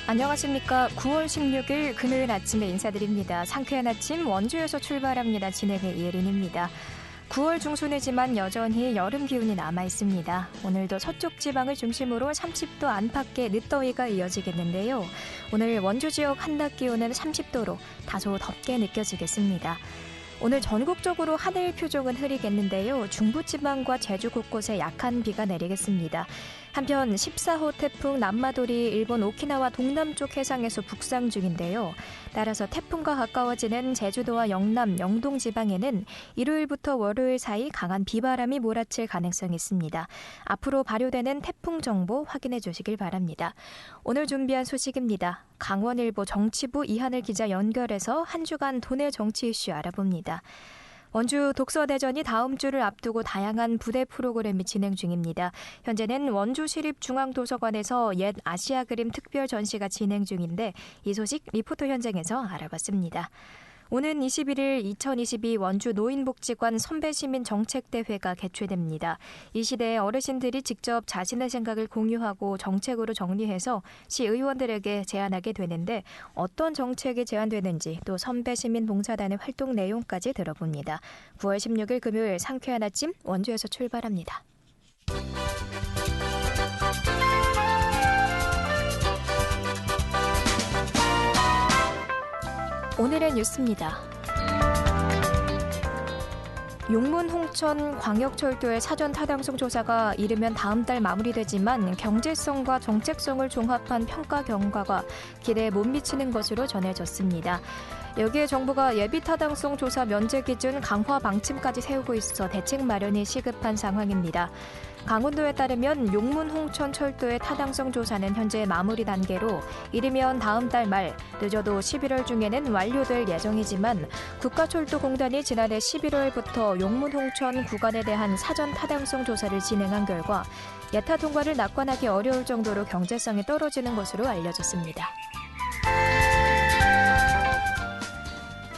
안녕하십니까. 9월 16일 금요일 아침에 인사드립니다. 상쾌한 아침 원주에서 출발합니다. 진행의 이혜린입니다. 9월 중순이지만 여전히 여름 기운이 남아있습니다. 오늘도 서쪽 지방을 중심으로 30도 안팎의 늦더위가 이어지겠는데요. 오늘 원주 지역 한낮 기온은 30도로 다소 덥게 느껴지겠습니다. 오늘 전국적으로 하늘 표적은 흐리겠는데요. 중부지방과 제주 곳곳에 약한 비가 내리겠습니다. 한편 14호 태풍 남마돌이 일본 오키나와 동남쪽 해상에서 북상 중인데요. 따라서 태풍과 가까워지는 제주도와 영남, 영동 지방에는 일요일부터 월요일 사이 강한 비바람이 몰아칠 가능성이 있습니다. 앞으로 발효되는 태풍 정보 확인해 주시길 바랍니다. 오늘 준비한 소식입니다. 강원일보 정치부 이하늘 기자 연결해서 한 주간 도내 정치 이슈 알아봅니다. 원주 독서대전이 다음 주를 앞두고 다양한 부대 프로그램이 진행 중입니다. 현재는 원주시립중앙도서관에서 옛 아시아 그림 특별 전시가 진행 중인데 이 소식 리포터 현장에서 알아봤습니다. 오는 21일 2022 원주 노인복지관 선배시민정책대회가 개최됩니다. 이 시대에 어르신들이 직접 자신의 생각을 공유하고 정책으로 정리해서 시의원들에게 제안하게 되는데 어떤 정책이 제안되는지 또 선배시민봉사단의 활동 내용까지 들어봅니다. 9월 16일 금요일 상쾌한 아침 원주에서 출발합니다. 오늘의 뉴스입니다. 용문 홍천 광역철도의 사전 타당성 조사가 이르면 다음 달 마무리되지만 경제성과 정책성을 종합한 평가 결과가 기대에 못 미치는 것으로 전해졌습니다. 여기에 정부가 예비 타당성 조사 면제 기준 강화 방침까지 세우고 있어 대책 마련이 시급한 상황입니다. 강원도에 따르면 용문 홍천 철도의 타당성 조사는 현재 마무리 단계로 이르면 다음 달 말, 늦어도 11월 중에는 완료될 예정이지만 국가철도공단이 지난해 11월부터 용문 홍천 구간에 대한 사전 타당성 조사를 진행한 결과 예타 통과를 낙관하기 어려울 정도로 경제성이 떨어지는 것으로 알려졌습니다.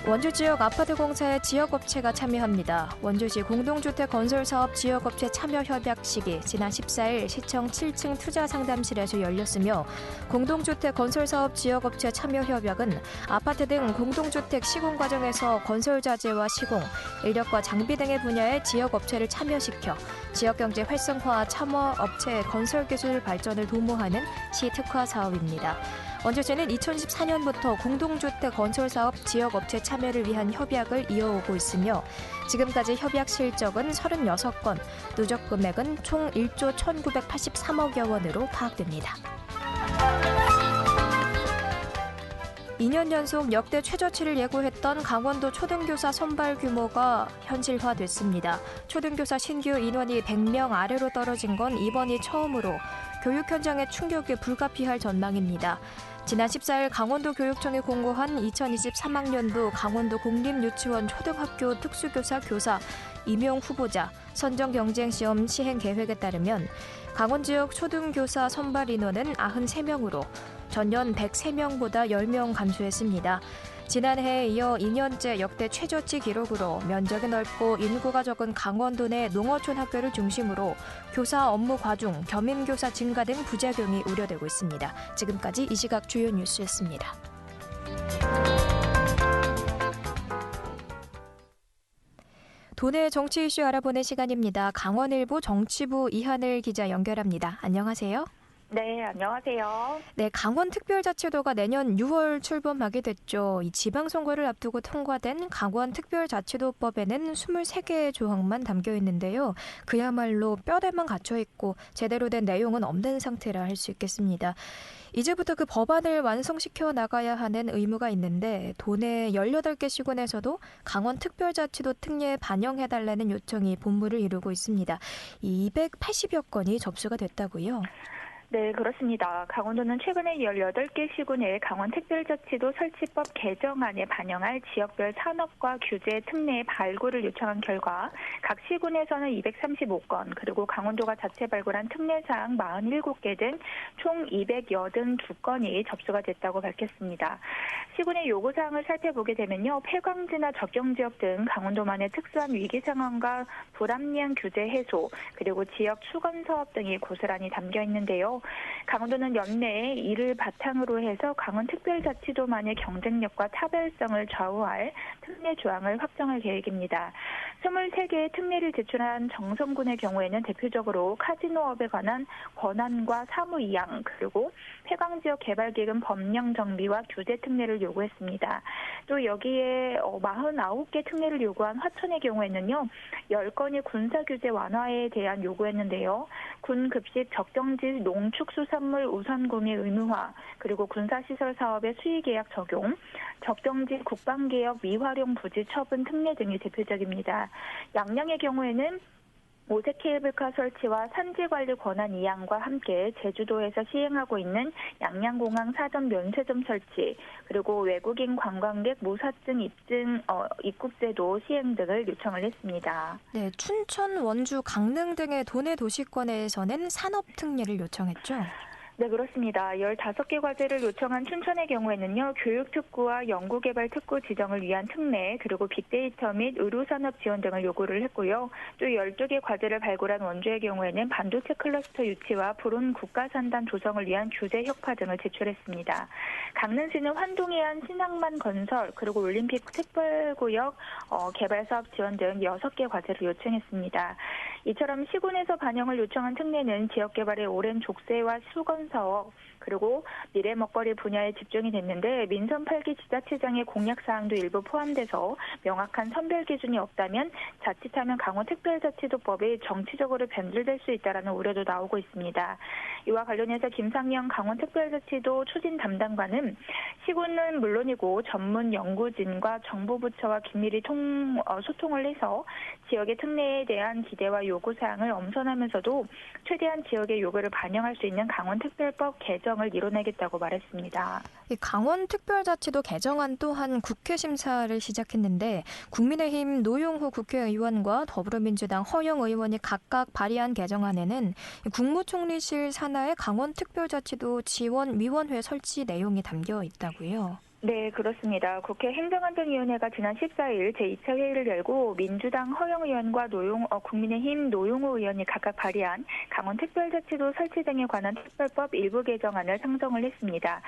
원주 지역 아파트 공사에 지역업체가 참여합니다. 원주시 공동주택 건설사업 지역업체 참여 협약식이 지난 14일 시청 7층 투자상담실에서 열렸으며 공동주택 건설사업 지역업체 참여 협약은 아파트 등 공동주택 시공 과정에서 건설자재와 시공, 인력과 장비 등의 분야의 지역업체를 참여시켜 지역경제 활성화 참여업체 건설기술 발전을 도모하는 시특화 사업입니다. 원주시는 2014년부터 공동주택 건설사업 지역업체 참여를 위한 협약을 이어오고 있으며 지금까지 협약 실적은 36건, 누적 금액은 총 1조 1,983억여 원으로 파악됩니다. 2년 연속 역대 최저치를 예고했던 강원도 초등교사 선발 규모가 현실화됐습니다. 초등교사 신규 인원이 100명 아래로 떨어진 건 이번이 처음으로 교육 현장에 충격이 불가피할 전망입니다. 지난 14일 강원도 교육청이 공고한 2023학년도 강원도 공립유치원 초등학교 특수교사 교사 임용 후보자 선정 경쟁시험 시행 계획에 따르면 강원 지역 초등교사 선발 인원은 93명으로 전년 103명보다 10명 감소했습니다. 지난해에 이어 2년째 역대 최저치 기록으로 면적이 넓고 인구가 적은 강원도 내 농어촌 학교를 중심으로 교사 업무 과중, 겸임교사 증가 등 부작용이 우려되고 있습니다. 지금까지 이 시각 주요 뉴스였습니다. 도내 정치 이슈 알아보는 시간입니다. 강원일보 정치부 이하늘 기자 연결합니다. 안녕하세요. 네, 안녕하세요. 네, 강원특별자치도가 내년 6월 출범하게 됐죠. 이 지방선거를 앞두고 통과된 강원특별자치도법에는 23개의 조항만 담겨 있는데요. 그야말로 뼈대만 갇혀 있고 제대로 된 내용은 없는 상태라 할 수 있겠습니다. 이제부터 그 법안을 완성시켜 나가야 하는 의무가 있는데 도내 18개 시군에서도 강원특별자치도 특례에 반영해달라는 요청이 본물을 이루고 있습니다. 이 280여 건이 접수가 됐다고요? 네, 그렇습니다. 강원도는 최근에 18개 시군의 강원특별자치도 설치법 개정안에 반영할 지역별 산업과 규제 특례 발굴을 요청한 결과 각 시군에서는 235건, 그리고 강원도가 자체 발굴한 특례사항 47개 등 총 282건이 접수가 됐다고 밝혔습니다. 시군의 요구사항을 살펴보게 되면요. 폐광지나 적경지역 등 강원도만의 특수한 위기 상황과 불합리한 규제 해소, 그리고 지역 수건 사업 등이 고스란히 담겨 있는데요. 강원도는 연내에 이를 바탕으로 해서 강원특별자치도만의 경쟁력과 차별성을 좌우할 특례 조항을 확정할 계획입니다. 23개의 특례를 제출한 정선군의 경우에는 대표적으로 카지노업에 관한 권한과 사무 이양, 그리고 폐광지역 개발기금 법령 정비와 규제 특례를 요구했습니다. 또 여기에 49개 특례를 요구한 화천의 경우에는요. 10건이 군사규제 완화에 대한 요구했는데요. 군급식 적정지 농축수산물 우선구매 의무화, 그리고 군사시설 사업의 수의계약 적용, 적정지 국방개혁 미활용 부지 처분 특례 등이 대표적입니다. 양양의 경우에는 오색 케이블카 설치와 산지관리 권한 이양과 함께 제주도에서 시행하고 있는 양양공항 사전 면세점 설치, 그리고 외국인 관광객 무사증 입국제도 시행 등을 요청을 했습니다. 네, 춘천, 원주, 강릉 등의 도내 도시권에서는 산업특례를 요청했죠. 네, 그렇습니다. 15개 과제를 요청한 춘천의 경우에는요, 교육특구와 연구개발특구 지정을 위한 특례, 그리고 빅데이터 및 의료산업 지원 등을 요구를 했고요. 또 12개 과제를 발굴한 원주의 경우에는 반도체 클러스터 유치와 불온 국가산단 조성을 위한 규제 혁파 등을 제출했습니다. 강릉시는 환동해안 신항만 건설, 그리고 올림픽 특별구역 개발사업 지원 등 6개 과제를 요청했습니다. 이처럼 시군에서 반영을 요청한 특례는 지역개발의 오랜 족쇄와 수건 사업, 그리고 미래 먹거리 분야에 집중이 됐는데 민선 8기 지자체장의 공약사항도 일부 포함돼서 명확한 선별 기준이 없다면 자칫하면 강원특별자치도법이 정치적으로 변질될 수 있다는 우려도 나오고 있습니다. 이와 관련해서 김상영 강원특별자치도 추진 담당관은 시군은 물론이고 전문 연구진과 정부부처와 긴밀히 소통을 해서 지역의 특례에 대한 기대와 요구사항을 엄선하면서도 최대한 지역의 요구를 반영할 수 있는 강원특별법 개정을 이뤄내겠다고 말했습니다. 이 강원특별자치도 개정안 또한 국회 심사를 시작했는데 국민의힘 노용호 국회의원과 더불어민주당 허영 의원이 각각 발의한 개정안에는 국무총리실 산하의 강원특별자치도 지원위원회 설치 내용이 담겨 있다고요. 네, 그렇습니다. 국회 행정안전위원회가 지난 14일 제2차 회의를 열고 민주당 허영 의원과 국민의힘 노용호 의원이 각각 발의한 강원특별자치도 설치 등에 관한 특별법 일부 개정안을 상정을 했습니다.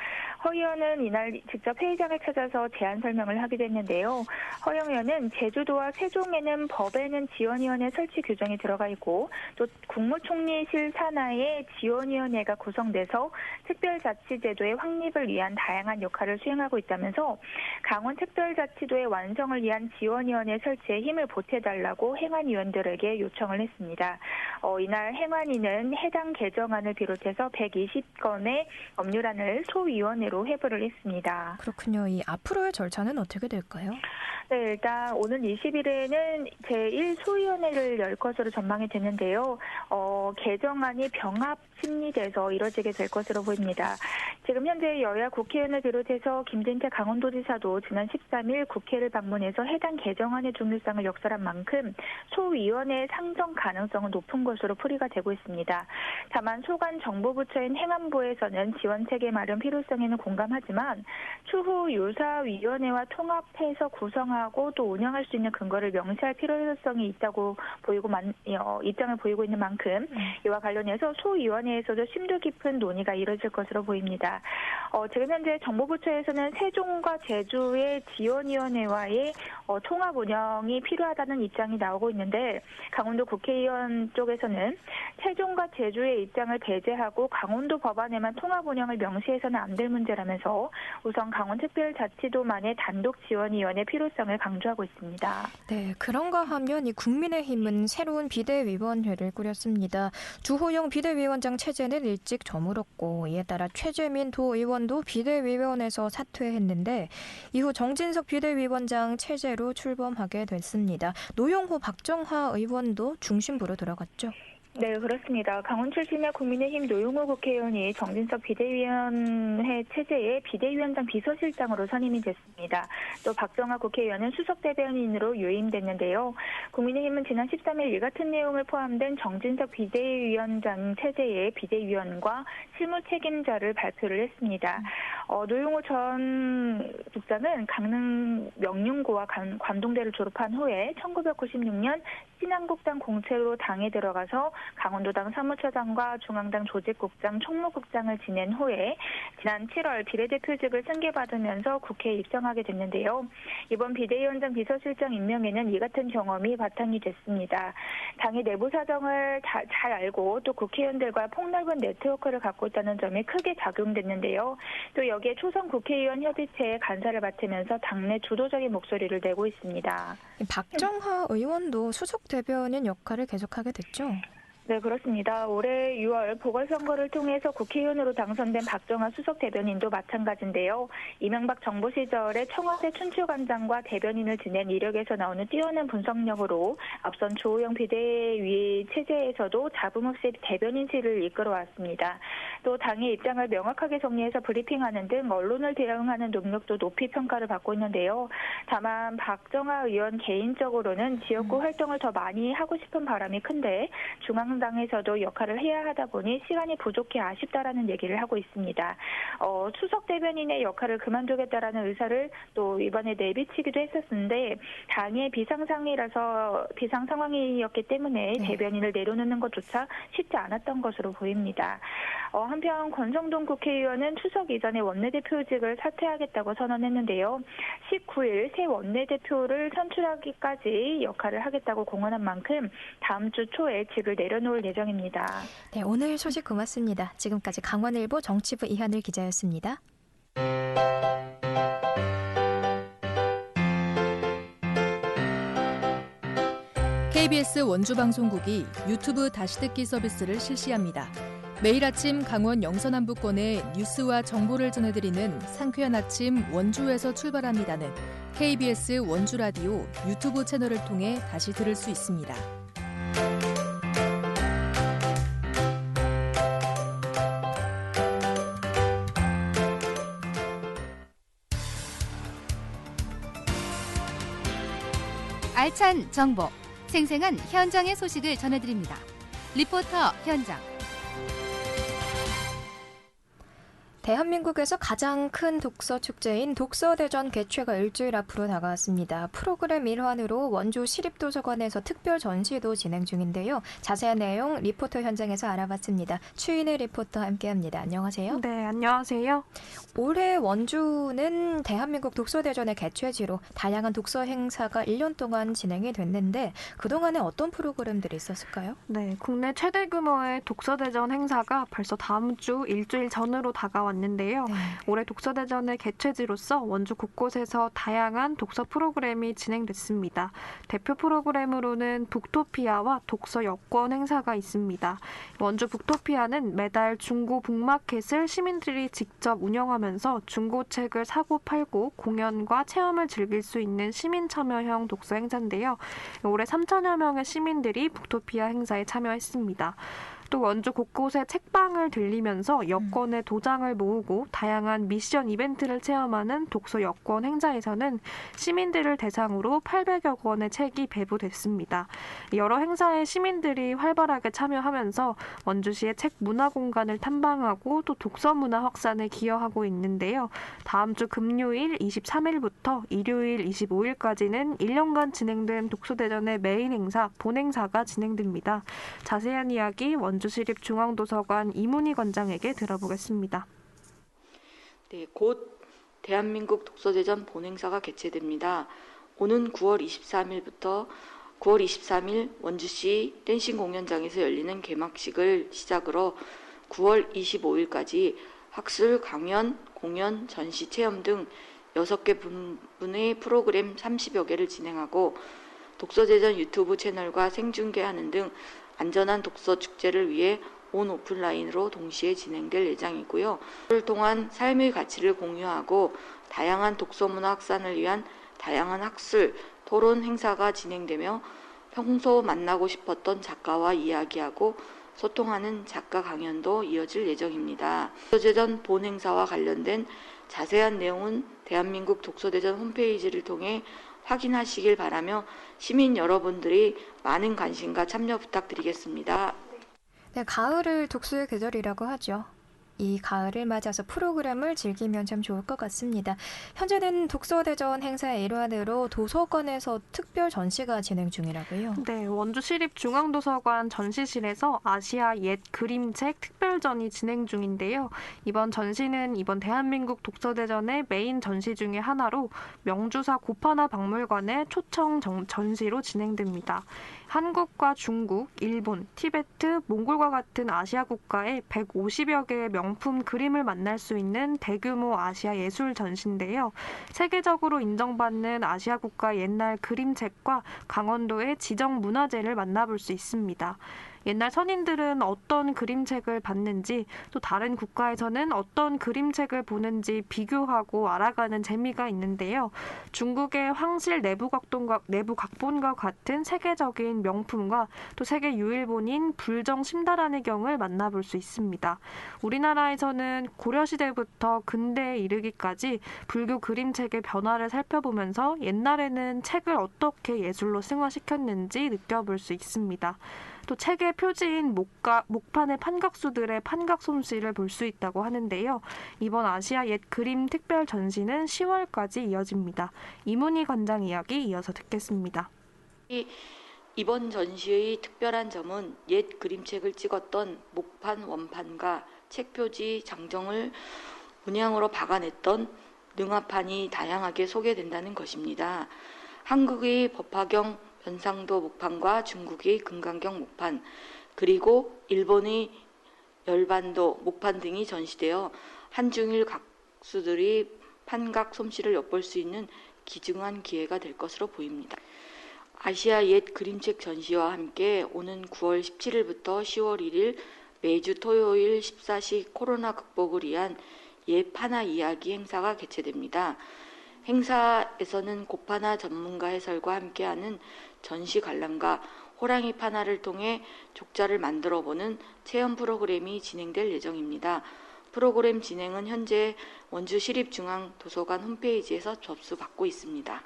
허 의원은 이날 직접 회의장을 찾아서 제안 설명을 하기도 했는데요. 허영 의원은 제주도와 세종에는 법에는 지원위원회 설치 규정이 들어가 있고 또 국무총리실 산하에 지원위원회가 구성돼서 특별자치제도의 확립을 위한 다양한 역할을 수행하고 있다면서 강원특별자치도의 완성을 위한 지원위원회 설치에 힘을 보태달라고 행안위원들에게 요청을 했습니다. 이날 행안위는 해당 개정안을 비롯해서 120건의 법률안을 소위원회로 회부를 했습니다. 그렇군요. 이 앞으로의 절차는 어떻게 될까요? 네, 일단 오는 20일에는 제1소위원회를 열 것으로 전망이 되는데요. 개정안이 병합 심리돼서 이뤄지게 될 것으로 보입니다. 지금 현재 여야 국회의원을 비롯해서 김진태 강원도지사도 지난 13일 국회를 방문해서 해당 개정안의 중요성을 역설한 만큼 소위원회 상정 가능성은 높은 것으로 풀이가 되고 있습니다. 다만 소관 정보부처인 행안부에서는 지원체계 마련 필요성에는 공감하지만 추후 유사위원회와 통합해서 구성하고 또 운영할 수 있는 근거를 명시할 필요성이 있다고 입장을 보이고 있는 만큼 이와 관련해서 소위원회에서도 심도 깊은 논의가 이뤄질 것으로 보입니다. 지금 현재 정보부처에서는 세종과 제주의 지원위원회와의 통합 운영이 필요하다는 입장이 나오고 있는데 강원도 국회의원 쪽에서는 세종과 제주의 입장을 배제하고 강원도 법안에만 통합 운영을 명시해서는 안 될 문제라면서 우선 강원특별자치도만의 단독 지원위원회 필요성을 강조하고 있습니다. 네, 그런가 하면 이 국민의힘은 새로운 비대위원회를 꾸렸습니다. 주호영 비대위원장 체제는 일찍 저물었고 이에 따라 최재민 도의원도 비대위원회에서 사퇴했는데 이후 정진석 비대위원장 체제로 출범하게 됐습니다. 노용호 박정하 의원도 중심부로 들어갔죠. 네, 그렇습니다. 강원 출신의 국민의힘 노영우 국회의원이 정진석 비대위원회 체제의 비대위원장 비서실장으로 선임이 됐습니다. 또 박정아 국회의원은 수석대변인으로 유임됐는데요. 국민의힘은 지난 13일 이 같은 내용을 포함된 정진석 비대위원장 체제의 비대위원과 실무 책임자를 발표를 했습니다. 노영우 전 국장은 강릉 명륜고와 관동대를 졸업한 후에 1996년 신한국당 공채로 당에 들어가서 강원도당 사무처장과 중앙당 조직국장, 총무국장을 지낸 후에 지난 7월 비례대표직을 승계받으면서 국회에 입성하게 됐는데요. 이번 비대위원장 비서실장 임명에는 이 같은 경험이 바탕이 됐습니다. 당의 내부 사정을 잘 알고 또 국회의원들과 폭넓은 네트워크를 갖고 있다는 점이 크게 작용됐는데요. 또 여기에 초선 국회의원 협의체에 간사를 맡으면서 당내 주도적인 목소리를 내고 있습니다. 박정하 의원도 수석 대변인 역할을 계속하게 됐죠? 네, 그렇습니다. 올해 6월 보궐선거를 통해서 국회의원으로 당선된 박정하 수석 대변인도 마찬가지인데요. 이명박 정부 시절에 청와대 춘추관장과 대변인을 지낸 이력에서 나오는 뛰어난 분석력으로 앞선 주호영 비대위 체제에서도 잡음없이 대변인실을 이끌어왔습니다. 또 당의 입장을 명확하게 정리해서 브리핑하는 등 언론을 대응하는 능력도 높이 평가를 받고 있는데요. 다만 박정하 의원 개인적으로는 지역구 활동을 더 많이 하고 싶은 바람이 큰데 중앙당에서도 역할을 해야 하다 보니 시간이 부족해 아쉽다라는 얘기를 하고 있습니다. 수석 대변인의 역할을 그만두겠다라는 의사를 또 이번에 내비치기도 했었는데 당의 비상 상황이었기 때문에 대변인을 내려놓는 것조차 쉽지 않았던 것으로 보입니다. 한편 권성동 국회의원은 추석 이전에 원내대표직을 사퇴하겠다고 선언했는데요. 19일 새 원내대표를 선출하기까지 역할을 하겠다고 공언한 만큼 다음 주 초에 직을 내려놓을 예정입니다. 네, 오늘 소식 고맙습니다. 지금까지 강원일보 정치부 이하늘 기자였습니다. KBS 원주방송국이 유튜브 다시 듣기 서비스를 실시합니다. 매일 아침 강원 영서남부권의 뉴스와 정보를 전해드리는 상쾌한 아침 원주에서 출발합니다는 KBS 원주라디오 유튜브 채널을 통해 다시 들을 수 있습니다. 알찬 정보, 생생한 현장의 소식을 전해드립니다. 리포터 현장. 대한민국에서 가장 큰 독서 축제인 독서대전 개최가 일주일 앞으로 다가왔습니다. 프로그램 일환으로 원주 시립도서관에서 특별 전시도 진행 중인데요. 자세한 내용 리포터 현장에서 알아봤습니다. 추인의 리포터 함께합니다. 안녕하세요. 네, 안녕하세요. 올해 원주는 대한민국 독서대전의 개최지로 다양한 독서 행사가 1년 동안 진행이 됐는데 그동안에 어떤 프로그램들이 있었을까요? 네, 국내 최대 규모의 독서대전 행사가 벌써 다음 주 일주일 전으로 다가왔는데요. 네. 올해 독서대전의 개최지로서 원주 곳곳에서 다양한 독서 프로그램이 진행됐습니다. 대표 프로그램으로는 북토피아와 독서 여권 행사가 있습니다. 원주 북토피아는 매달 중고 북마켓을 시민들이 직접 운영하면서 중고책을 사고 팔고 공연과 체험을 즐길 수 있는 시민 참여형 독서 행사인데요. 올해 3천여 명의 시민들이 북토피아 행사에 참여했습니다. 또 원주 곳곳에 책방을 들리면서 여권의 도장을 모으고 다양한 미션 이벤트를 체험하는 독서 여권 행사에서는 시민들을 대상으로 800여 권의 책이 배부됐습니다. 여러 행사에 시민들이 활발하게 참여하면서 원주시의 책 문화 공간을 탐방하고 또 독서 문화 확산에 기여하고 있는데요. 다음 주 금요일 23일부터 일요일 25일까지는 1년간 진행된 독서대전의 메인 행사, 본행사가 진행됩니다. 자세한 이야기 원주시립중앙도서관 이문희 관장에게 들어보겠습니다. 네, 곧 대한민국 독서대전 본행사가 개최됩니다. 오는 9월 23일부터 9월 23일 원주시 댄싱 공연장에서 열리는 개막식을 시작으로 9월 25일까지 학술, 강연, 공연, 전시, 체험 등 6개 분의 프로그램 30여 개를 진행하고 독서대전 유튜브 채널과 생중계하는 등 안전한 독서 축제를 위해 온 오프라인으로 동시에 진행될 예정이고요. 이를 통한 삶의 가치를 공유하고 다양한 독서 문화 확산을 위한 다양한 학술, 토론 행사가 진행되며 평소 만나고 싶었던 작가와 이야기하고 소통하는 작가 강연도 이어질 예정입니다. 독서대전 본행사와 관련된 자세한 내용은 대한민국 독서대전 홈페이지를 통해 확인하시길 바라며 시민 여러분들이 많은 관심과 참여 부탁드리겠습니다. 네, 가을을 독서의 계절이라고 하죠. 이 가을을 맞아서 프로그램을 즐기면 참 좋을 것 같습니다. 현재는 독서대전 행사의 일환으로 도서관에서 특별 전시가 진행 중이라고요? 네, 원주시립중앙도서관 전시실에서 아시아 옛 그림책 특별전이 진행 중인데요. 이번 전시는 이번 대한민국 독서대전의 메인 전시 중에 하나로 명주사 고파나 박물관의 초청 전시로 진행됩니다. 한국과 중국, 일본, 티베트, 몽골과 같은 아시아 국가의 150여 개의 명품 그림을 만날 수 있는 대규모 아시아 예술 전시인데요. 세계적으로 인정받는 아시아 국가의 옛날 그림책과 강원도의 지정 문화재를 만나볼 수 있습니다. 옛날 선인들은 어떤 그림책을 봤는지, 또 다른 국가에서는 어떤 그림책을 보는지 비교하고 알아가는 재미가 있는데요. 중국의 황실 내부 각본과 같은 세계적인 명품과 또 세계 유일본인 불정 심다란의 경을 만나볼 수 있습니다. 우리나라에서는 고려시대부터 근대에 이르기까지 불교 그림책의 변화를 살펴보면서 옛날에는 책을 어떻게 예술로 승화시켰는지 느껴볼 수 있습니다. 또 책의 표지인 목판의 판각수들의 판각 솜씨를 볼 수 있다고 하는데요. 이번 아시아 옛 그림 특별 전시는 10월까지 이어집니다. 이문희 관장 이야기 이어서 듣겠습니다. 이번 전시의 특별한 점은 옛 그림책을 찍었던 목판 원판과 책 표지 장정을 문양으로 박아냈던 능화판이 다양하게 소개된다는 것입니다. 한국의 법화경 연상도 목판과 중국의 금강경 목판, 그리고 일본의 열반도 목판 등이 전시되어 한중일 각수들이 판각 솜씨를 엿볼 수 있는 귀중한 기회가 될 것으로 보입니다. 아시아 옛 그림책 전시와 함께 오는 9월 17일부터 10월 1일 매주 토요일 14시 코로나 극복을 위한 옛 판화 이야기 행사가 개최됩니다. 행사에서는 고판화 전문가 해설과 함께하는 전시 관람과 호랑이 판화를 통해 족자를 만들어보는 체험 프로그램이 진행될 예정입니다. 프로그램 진행은 현재 원주시립중앙도서관 홈페이지에서 접수받고 있습니다.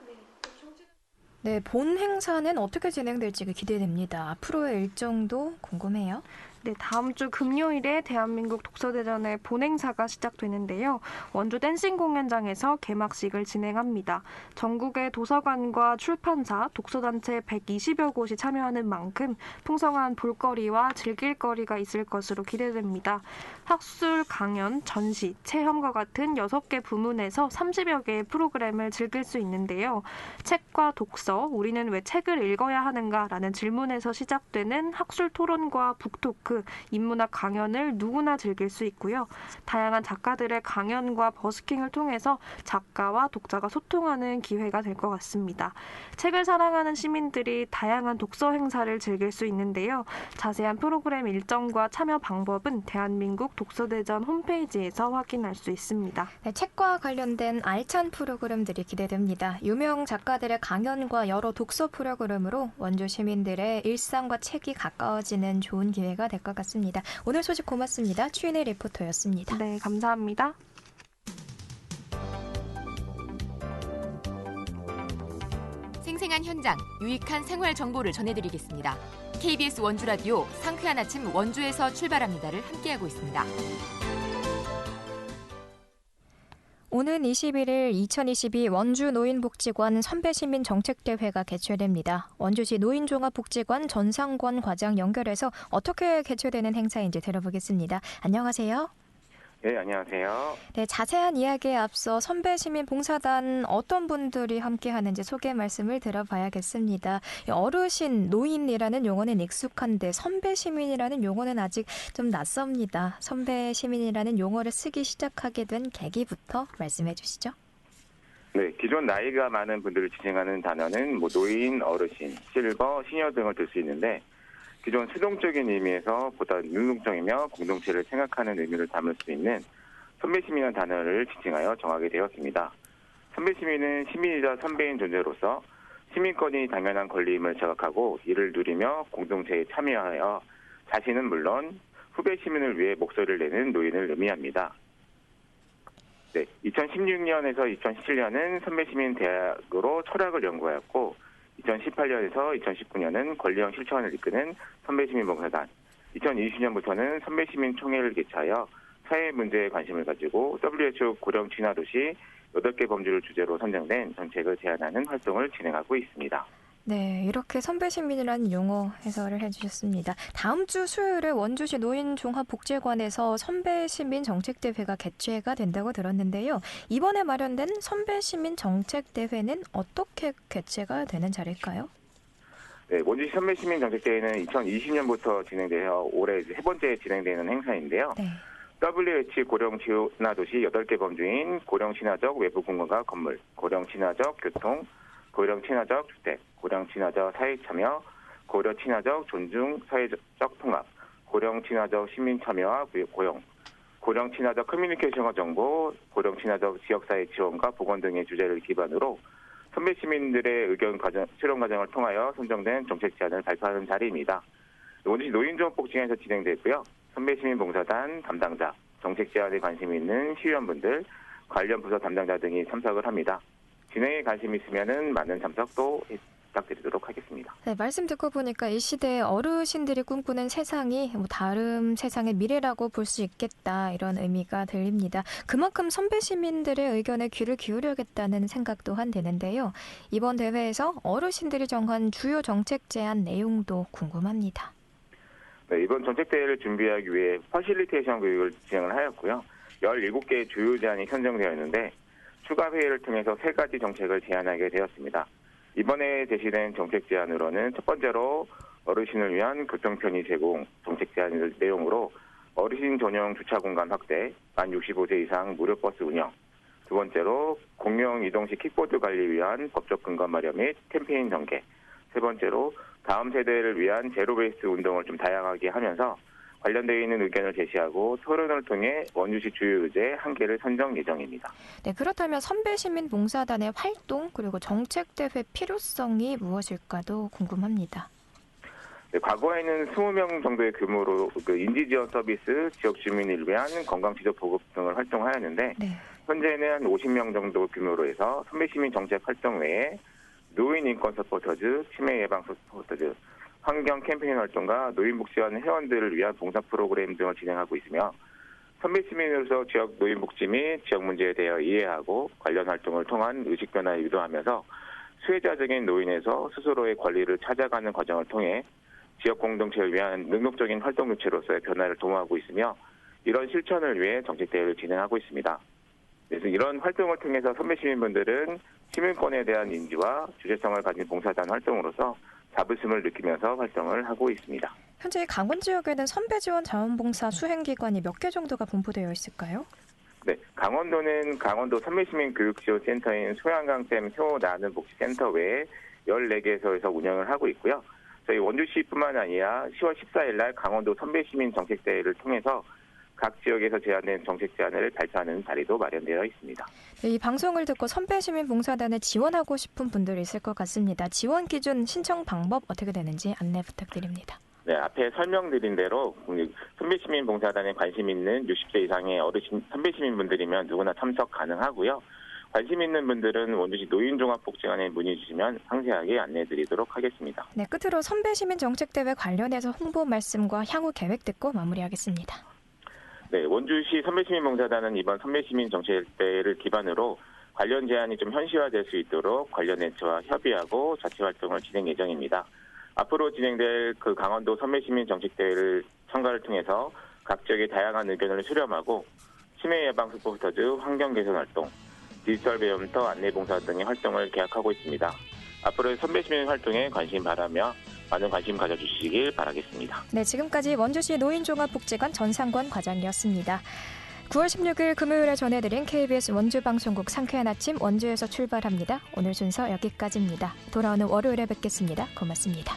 네, 본 행사는 어떻게 진행될지 기대됩니다. 앞으로의 일정도 궁금해요. 네, 다음 주 금요일에 대한민국 독서대전의 본행사가 시작되는데요. 원주 댄싱 공연장에서 개막식을 진행합니다. 전국의 도서관과 출판사, 독서단체 120여 곳이 참여하는 만큼 풍성한 볼거리와 즐길거리가 있을 것으로 기대됩니다. 학술, 강연, 전시, 체험과 같은 6개 부문에서 30여 개의 프로그램을 즐길 수 있는데요. 책과 독서, 우리는 왜 책을 읽어야 하는가라는 질문에서 시작되는 학술 토론과 북토크, 인문학 강연을 누구나 즐길 수 있고요. 다양한 작가들의 강연과 버스킹을 통해서 작가와 독자가 소통하는 기회가 될 것 같습니다. 책을 사랑하는 시민들이 다양한 독서 행사를 즐길 수 있는데요. 자세한 프로그램 일정과 참여 방법은 대한민국 독서대전 홈페이지에서 확인할 수 있습니다. 네, 책과 관련된 알찬 프로그램들이 기대됩니다. 유명 작가들의 강연과 여러 독서 프로그램으로 원주 시민들의 일상과 책이 가까워지는 좋은 기회가 될 것 같습니다. 오늘 소식 고맙습니다. 추인의 리포터였습니다. 네, 감사합니다. 생생한 현장, 유익한 생활 정보를 전해드리겠습니다. KBS 원주라디오 상쾌한 아침 원주에서 출발합니다를 함께하고 있습니다. 오는 21일 2022 원주 노인복지관 선배시민정책대회가 개최됩니다. 원주시 노인종합복지관 전상권 과장 연결해서 어떻게 개최되는 행사인지 들어보겠습니다. 안녕하세요. 네, 안녕하세요. 네, 자세한 이야기에 앞서 선배시민봉사단 어떤 분들이 함께하는지 소개 말씀을 들어봐야겠습니다. 어르신, 노인이라는 용어는 익숙한데 선배시민이라는 용어는 아직 좀 낯섭니다. 선배시민이라는 용어를 쓰기 시작하게 된 계기부터 말씀해 주시죠. 네, 기존 나이가 많은 분들을 지칭하는 단어는 노인, 어르신, 실버, 시니어 등을 들 수 있는데 기존 수동적인 의미에서 보다 능동적이며 공동체를 생각하는 의미를 담을 수 있는 선배시민이라는 단어를 지칭하여 정하게 되었습니다. 선배시민은 시민이자 선배인 존재로서 시민권이 당연한 권리임을 자각하고 이를 누리며 공동체에 참여하여 자신은 물론 후배 시민을 위해 목소리를 내는 노인을 의미합니다. 네, 2016년에서 2017년은 선배시민대학으로 철학을 연구하였고 2018년에서 2019년은 권리형 실천을 이끄는 선배시민봉사단, 2020년부터는 선배시민총회를 개최하여 사회 문제에 관심을 가지고 WHO 고령 진화도시 8개 범주를 주제로 선정된 정책을 제안하는 활동을 진행하고 있습니다. 네, 이렇게 선배시민이라는 용어 해설을 해주셨습니다. 다음 주 수요일에 원주시 노인종합복지관에서 선배시민 정책대회가 개최가 된다고 들었는데요. 이번에 마련된 선배시민 정책대회는 어떻게 개최가 되는 자리일까요? 네, 원주시 선배시민 정책대회는 2020년부터 진행되어 올해 3번째 진행되는 행사인데요. 네. WHO 고령 진화도시 8개 범주인 고령 친화적 외부 공간과 건물, 고령 친화적 교통, 고령 친화적 주택, 고령 친화적 사회 참여, 고령 친화적 존중 사회적 통합, 고령 친화적 시민 참여와 고용, 고령 친화적 커뮤니케이션과 정보, 고령 친화적 지역사회 지원과 보건 등의 주제를 기반으로 선배 시민들의 의견 수렴 과정을 통하여 선정된 정책 제안을 발표하는 자리입니다. 원주시 노인종합복지관에서 진행되고요. 선배시민봉사단 담당자, 정책 제안에 관심이 있는 시의원분들, 관련 부서 담당자 등이 참석을 합니다. 진행에 관심이 있으면 많은 참석도 부탁드리도록 하겠습니다. 네, 말씀 듣고 보니까 이 시대에 어르신들이 꿈꾸는 세상이 다른 세상의 미래라고 볼 수 있겠다, 이런 의미가 들립니다. 그만큼 선배 시민들의 의견에 귀를 기울여야겠다는 생각 또한 되는데요. 이번 대회에서 어르신들이 정한 주요 정책 제안 내용도 궁금합니다. 네, 이번 정책대회를 준비하기 위해 퍼실리테이션 교육을 진행을 하였고요. 17개의 주요 제안이 선정되었는데 추가 회의를 통해서 3가지 정책을 제안하게 되었습니다. 이번에 제시된 정책 제안으로는 첫 번째로 어르신을 위한 교통편의 제공 정책 제안 내용으로 어르신 전용 주차 공간 확대, 만 65세 이상 무료 버스 운영, 두 번째로 공용 이동 시 킥보드 관리 위한 법적 근거 마련 및 캠페인 전개, 세 번째로 다음 세대를 위한 제로 베이스 운동을 좀 다양하게 하면서 관련되어 있는 의견을 제시하고 토론을 통해 원주시 주요 의제 1개를 선정 예정입니다. 네, 그렇다면 선배시민봉사단의 활동 그리고 정책대회 필요성이 무엇일까도 궁금합니다. 네, 과거에는 20명 정도의 규모로 인지지원 서비스, 지역 주민을 위한 건강지도 보급 등을 활동하였는데 네. 현재는 한 50명 정도 규모로 해서 선배시민 정책 활동 외에 노인 인권 서포터즈, 치매 예방 서포터즈, 환경 캠페인 활동과 노인복지관 회원들을 위한 봉사 프로그램 등을 진행하고 있으며 선배시민으로서 지역 노인복지 및 지역 문제에 대해 이해하고 관련 활동을 통한 의식 변화를 유도하면서 수혜자적인 노인에서 스스로의 권리를 찾아가는 과정을 통해 지역 공동체를 위한 능동적인 활동 주체로서의 변화를 도모하고 있으며 이런 실천을 위해 정책대회를 진행하고 있습니다. 그래서 이런 활동을 통해서 선배시민분들은 시민권에 대한 인지와 주체성을 가진 봉사단 활동으로서 자부심을 느끼면서 활동을 하고 있습니다. 현재 강원 지역에는 선배 지원 자원봉사 수행기관이 몇 개 정도가 분포되어 있을까요? 네, 강원도는 강원도 선배시민교육지원센터인 소양강댐 효나눔복지센터 외에 14개소에서 운영을 하고 있고요. 저희 원주시뿐만 아니라 10월 14일 날 강원도 선배시민 정책대회를 통해서 각 지역에서 제안된 정책 제안을 발표하는 자리도 마련되어 있습니다. 네, 이 방송을 듣고 선배시민봉사단에 지원하고 싶은 분들이 있을 것 같습니다. 지원 기준, 신청 방법 어떻게 되는지 안내 부탁드립니다. 네, 앞에 설명드린 대로 선배시민봉사단에 관심 있는 60세 이상의 어르신 선배시민분들이면 누구나 참석 가능하고요. 관심 있는 분들은 원주시 노인종합복지관에 문의 주시면 상세하게 안내드리도록 하겠습니다. 네, 끝으로 선배시민 정책대회 관련해서 홍보 말씀과 향후 계획 듣고 마무리하겠습니다. 네, 원주시 선배시민봉사단은 이번 선배시민 정책대회를 기반으로 관련 제안이 좀 현실화될 수 있도록 관련 단체와 협의하고 자체 활동을 진행 예정입니다. 앞으로 진행될 강원도 선배시민 정책대회를 참가를 통해서 각 지역의 다양한 의견을 수렴하고 치매 예방 서포터즈, 환경 개선 활동, 디지털 배움터 안내봉사 등의 활동을 계획하고 있습니다. 앞으로 선배시민 활동에 관심 바라며 많은 관심 가져주시길 바라겠습니다. 네, 지금까지 원주시 노인종합복지관 전상권 과장이었습니다. 9월 16일 금요일에 전해드린 KBS 원주방송국 상쾌한 아침 원주에서 출발합니다. 오늘 순서 여기까지입니다. 돌아오는 월요일에 뵙겠습니다. 고맙습니다.